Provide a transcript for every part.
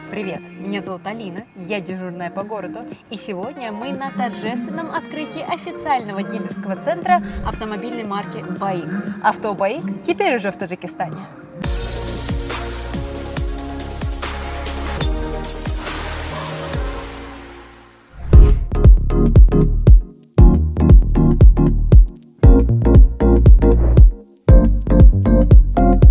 Привет, меня зовут Алина, я дежурная по городу, и сегодня мы на торжественном открытии официального дилерского центра автомобильной марки «БАИК». Авто «БАИК» теперь уже в Таджикистане.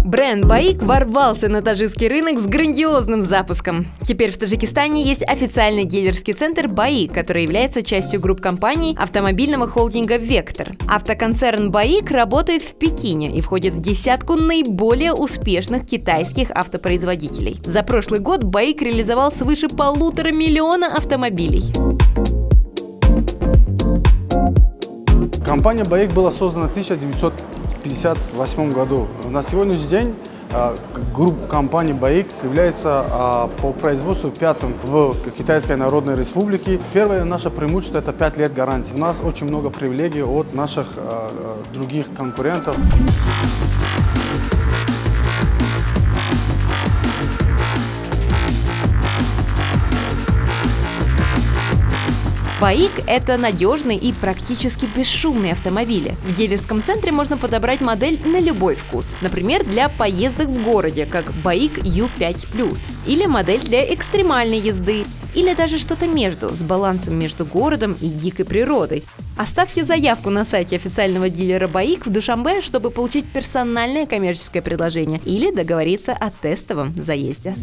Бренд «БАИК» ворвался на таджикский рынок с грандиозным запуском. Теперь в Таджикистане есть официальный дилерский центр «БАИК», который является частью групп компаний автомобильного холдинга «Вектор». Автоконцерн «БАИК» работает в Пекине и входит в десятку наиболее успешных китайских автопроизводителей. За прошлый год «БАИК» реализовал свыше 1,5 миллиона автомобилей. Компания «БАИК» была создана в 1958 году. На сегодняшний день группа компаний «БАИК» является по производству пятым в Китайской Народной Республике. Первое наше преимущество – это 5 лет гарантии. У нас очень много привилегий от наших других конкурентов. «БАИК» — это надежные и практически бесшумные автомобили. В дилерском центре можно подобрать модель на любой вкус. Например, для поездок в городе, как «БАИК Ю5+», или модель для экстремальной езды, или даже что-то между, с балансом между городом и дикой природой. Оставьте заявку на сайте официального дилера «БАИК» в Душанбе, чтобы получить персональное коммерческое предложение или договориться о тестовом заезде.